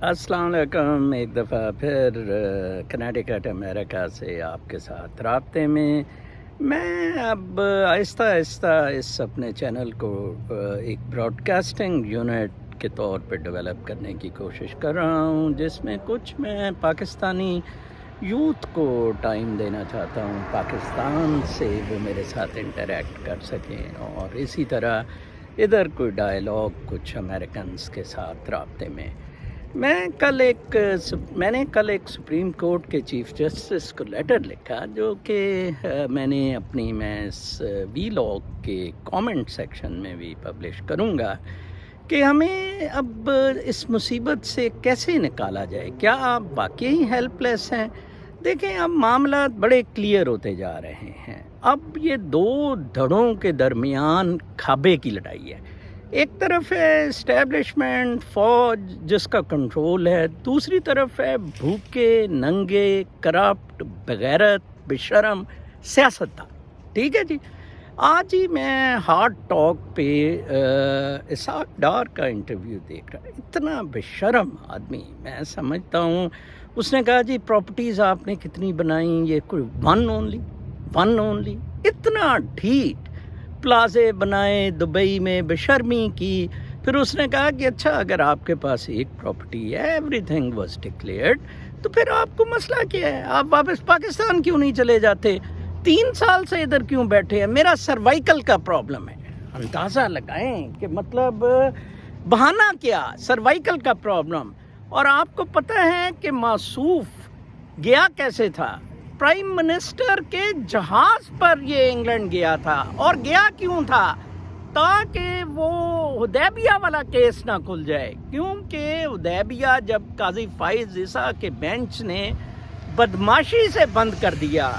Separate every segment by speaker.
Speaker 1: السلام علیکم، ایک دفعہ پھر کنیڈیکٹ امریکہ سے آپ کے ساتھ رابطے میں میں اب آہستہ آہستہ اس اپنے چینل کو ایک براڈ کاسٹنگ یونٹ کے طور پہ ڈیولپ کرنے کی کوشش کر رہا ہوں، جس میں کچھ میں پاکستانی یوتھ کو ٹائم دینا چاہتا ہوں، پاکستان سے وہ میرے ساتھ انٹریکٹ کر سکیں، اور اسی طرح ادھر کوئی ڈائلاگ کچھ امریکنز کے ساتھ رابطے میں۔ میں نے کل ایک سپریم کورٹ کے چیف جسٹس کو لیٹر لکھا، جو کہ میں نے میں اس وی لاگ کے کامنٹ سیکشن میں بھی پبلش کروں گا کہ ہمیں اب اس مصیبت سے کیسے نکالا جائے۔ کیا آپ واقعی ہیلپ لیس ہیں؟ دیکھیں، اب معاملات بڑے کلیئر ہوتے جا رہے ہیں۔ اب یہ دو دھڑوں کے درمیان کھابے کی لڑائی ہے۔ ایک طرف ہے اسٹیبلشمنٹ، فوج جس کا کنٹرول ہے، دوسری طرف ہے بھوکے ننگے کرپٹ بغیرت بے شرم سیاستدان۔ ٹھیک ہے جی، آج ہی میں ہارٹ ٹاک پہ اسحاق ڈار کا انٹرویو دیکھ رہا، اتنا بے شرم آدمی، میں سمجھتا ہوں۔ اس نے کہا جی پراپرٹیز آپ نے کتنی بنائیں؟ یہ کوئی ون اونلی، اتنا ڈھیٹ پلازے بنائے دبئی میں، بے شرمی کی۔ پھر اس نے کہا کہ اچھا، اگر آپ کے پاس ایک پراپرٹی ہے، ایوری تھنگ واز ڈکلیئرڈ، تو پھر آپ کو مسئلہ کیا ہے؟ آپ واپس پاکستان کیوں نہیں چلے جاتے؟ 3 سال سے ادھر کیوں بیٹھے ہیں؟ میرا سروائیکل کا پرابلم ہے۔ اندازہ لگائیں کہ مطلب بہانہ کیا، سروائیکل کا پرابلم۔ اور آپ کو پتہ ہے کہ موصوف گیا کیسے تھا؟ پرائم منسٹر کے جہاز پر یہ انگلینڈ گیا تھا، اور گیا کیوں تھا؟ تاکہ وہ حدیبیہ والا کیس نہ کھل جائے، کیونکہ حدیبیہ جب قاضی فائز عیسیٰ کے بینچ نے بدماشی سے بند کر دیا،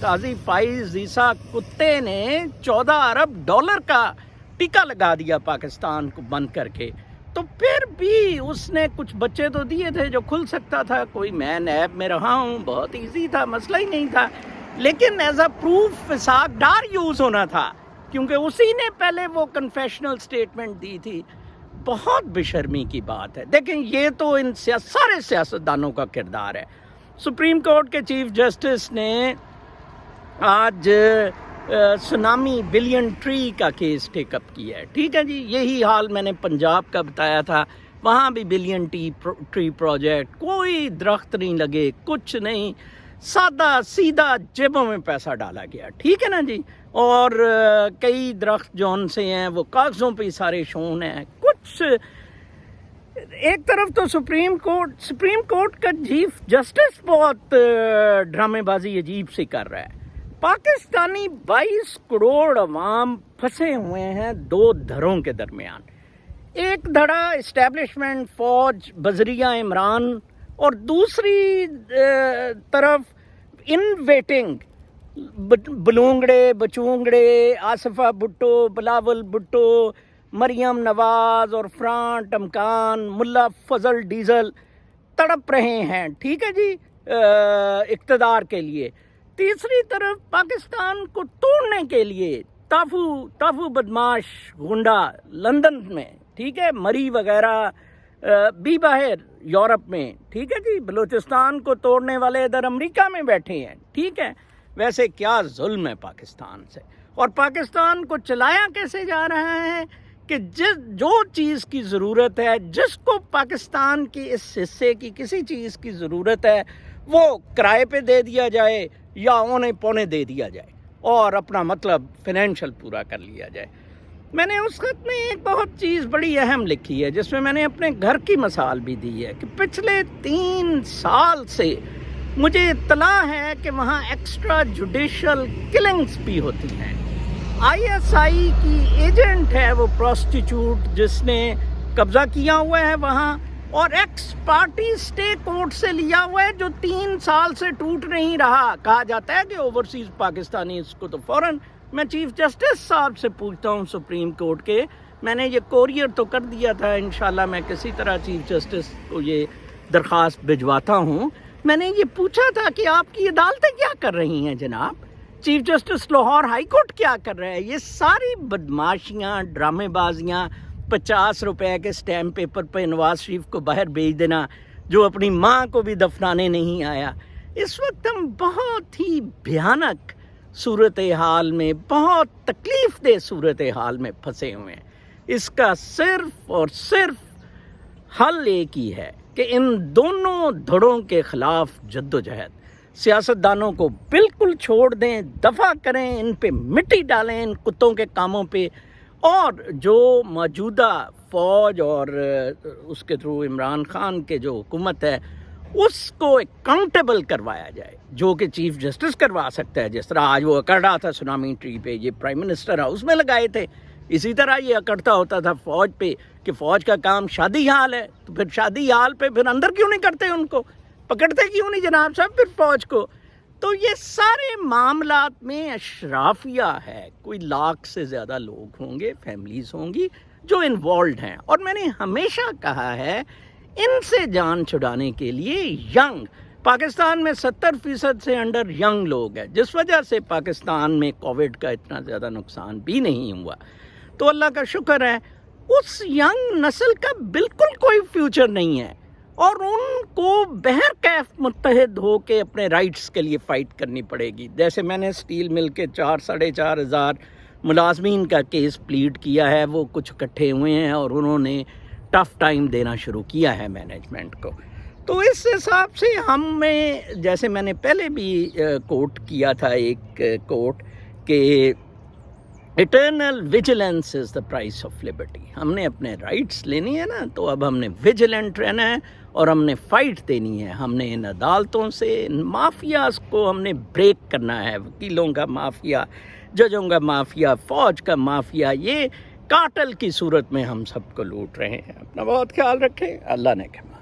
Speaker 1: قاضی فائز عیسیٰ کتے نے $14 ارب کا ٹیکہ لگا دیا پاکستان کو بند کر کے، تو پھر بھی اس نے کچھ بچے تو دیے تھے جو کھل سکتا تھا۔ کوئی میں نیب میں رہا ہوں، بہت ایزی تھا، مسئلہ ہی نہیں تھا، لیکن as a proof Ishaq Dar use ہونا تھا، کیونکہ اسی نے پہلے وہ کنفیشنل سٹیٹمنٹ دی تھی۔ بہت بے شرمی کی بات ہے۔ دیکھیں، یہ تو ان سارے سیاستدانوں کا کردار ہے۔ سپریم کورٹ کے چیف جسٹس نے آج سونامی بلین ٹری کا کیس ٹیک اپ کیا ہے۔ ٹھیک ہے جی، یہی حال میں نے پنجاب کا بتایا تھا، وہاں بھی بلین ٹری پروجیکٹ، کوئی درخت نہیں لگے، کچھ نہیں، سادہ سیدھا جیبوں میں پیسہ ڈالا گیا۔ ٹھیک ہے نا جی، اور کئی درخت جون سے ہیں وہ کاغذوں پہ سارے شون ہیں۔ کچھ ایک طرف تو سپریم کورٹ کا چیف جسٹس بہت ڈرامے بازی عجیب سے کر رہا ہے۔ پاکستانی 22 کروڑ عوام پھنسے ہوئے ہیں دو دھڑوں کے درمیان۔ ایک دھڑا اسٹیبلشمنٹ، فوج، بذریعہ عمران، اور دوسری طرف ان ویٹنگ بلونگڑے بچونگڑے، آصفہ بھٹو، بلاول بھٹو، مریم نواز اور فرانٹ امکان، ملا فضل ڈیزل تڑپ رہے ہیں، ٹھیک ہے جی، اقتدار کے لیے۔ تیسری طرف پاکستان کو توڑنے کے لیے تافو بدماش گنڈا لندن میں، ٹھیک ہے، مری وغیرہ بھی باہر یورپ میں، ٹھیک ہے جی، بلوچستان کو توڑنے والے ادھر امریکہ میں بیٹھے ہیں، ٹھیک ہے۔ ویسے کیا ظلم ہے پاکستان سے، اور پاکستان کو چلایا کیسے جا رہا ہے کہ جو چیز کی ضرورت ہے، جس کو پاکستان کی اس حصے کی کسی چیز کی ضرورت ہے، وہ کرائے پہ دے دیا جائے یا اونے پونے دے دیا جائے، اور اپنا مطلب فائنینشل پورا کر لیا جائے۔ میں نے اس خط میں ایک بہت چیز بڑی اہم لکھی ہے، جس میں میں نے اپنے گھر کی مثال بھی دی ہے کہ پچھلے 3 سال سے مجھے اطلاع ہے کہ وہاں ایکسٹرا جوڈیشل کلنگز بھی ہوتی ہیں۔ ISI کی ایجنٹ ہے وہ پروسٹیچیوٹ، جس نے قبضہ کیا ہوا ہے وہاں، اور ایکس پارٹی سٹے کورٹ سے لیا ہوا ہے، جو 3 سال سے ٹوٹ نہیں رہا۔ کہا جاتا ہے کہ اوورسیز پاکستانی، اس کو تو فوراً میں چیف جسٹس صاحب سے پوچھتا ہوں سپریم کورٹ کے، میں نے یہ کوریئر تو کر دیا تھا، انشاءاللہ میں کسی طرح چیف جسٹس کو یہ درخواست بھجواتا ہوں۔ میں نے یہ پوچھا تھا کہ آپ کی عدالتیں کیا کر رہی ہیں جناب، chief justice Lahore high court کیا کر رہا ہے؟ یہ ساری بدماشیاں، ڈرامے بازیاں، 50 روپے کے سٹیمپ پیپر پہ نواز شریف کو باہر بھیج دینا، جو اپنی ماں کو بھی دفنانے نہیں آیا. اس وقت ہم بہت ہی بھیانک صورتحال میں، بہت تکلیف دہ صورتحال میں پھنسے ہوئے ہیں. اس کا صرف اور صرف حل ایک ہی ہے کہ ان دونوں دھڑوں کے خلاف جد و جہد. سیاستدانوں کو بالکل چھوڑ دیں، دفع کریں، ان پہ مٹی ڈالیں، ان کتوں کے کاموں پہ. اور جو موجودہ فوج اور اس کے تھرو عمران خان کے جو حکومت ہے اس کو اکاؤنٹیبل کروایا جائے، جو کہ چیف جسٹس کروا سکتا ہے. جس طرح آج وہ اکڑ رہا تھا سونامی ٹری پہ، یہ پرائم منسٹر ہاؤس میں لگائے تھے، اسی طرح یہ اکڑتا ہوتا تھا فوج پہ کہ فوج کا کام شادی حال ہے، تو پھر شادی حال پہ پھر اندر کیوں نہیں کرتے، ان کو پکڑتے کیوں نہیں جناب صاحب پھر فوج کو. تو یہ سارے معاملات میں اشرافیہ ہے. کوئی لاکھ سے زیادہ لوگ ہوں گے، فیملیز ہوں گی جو انوالوڈ ہیں. اور میں نے ہمیشہ کہا ہے ان سے جان چھڑانے کے لیے ینگ، پاکستان میں 70% سے انڈر ینگ لوگ ہیں، جس وجہ سے پاکستان میں کووڈ کا اتنا زیادہ نقصان بھی نہیں ہوا. تو اللہ کا شکر ہے اس ینگ نسل کا بالکل کوئی فیوچر نہیں ہے، اور ان کو بہرکیف متحد ہو کے اپنے رائٹس کے لیے فائٹ کرنی پڑے گی. جیسے میں نے اسٹیل مل کے 4-4.5 ہزار ملازمین کا کیس پلیڈ کیا ہے، وہ کچھ اکٹھے ہوئے ہیں اور انہوں نے ٹف ٹائم دینا شروع کیا ہے مینجمنٹ کو. تو اس حساب سے ہمیں، جیسے میں نے پہلے بھی کوٹ کیا تھا ایک کوٹ کہ eternal vigilance is the price of Liberty. ہم نے اپنے رائٹس لینی ہے نا، تو اب ہم نے ویجیلنٹ رہنا ہے اور ہم نے فائٹ دینی ہے. ہم نے ان عدالتوں سے، ان مافیاز کو ہم نے بریک کرنا ہے. وکیلوں کا مافیا، ججوں کا مافیا، فوج کا مافیا، یہ کاٹل کی صورت میں ہم سب کو لوٹ رہے ہیں. اپنا بہت خیال رکھیں. اللہ نے کہا.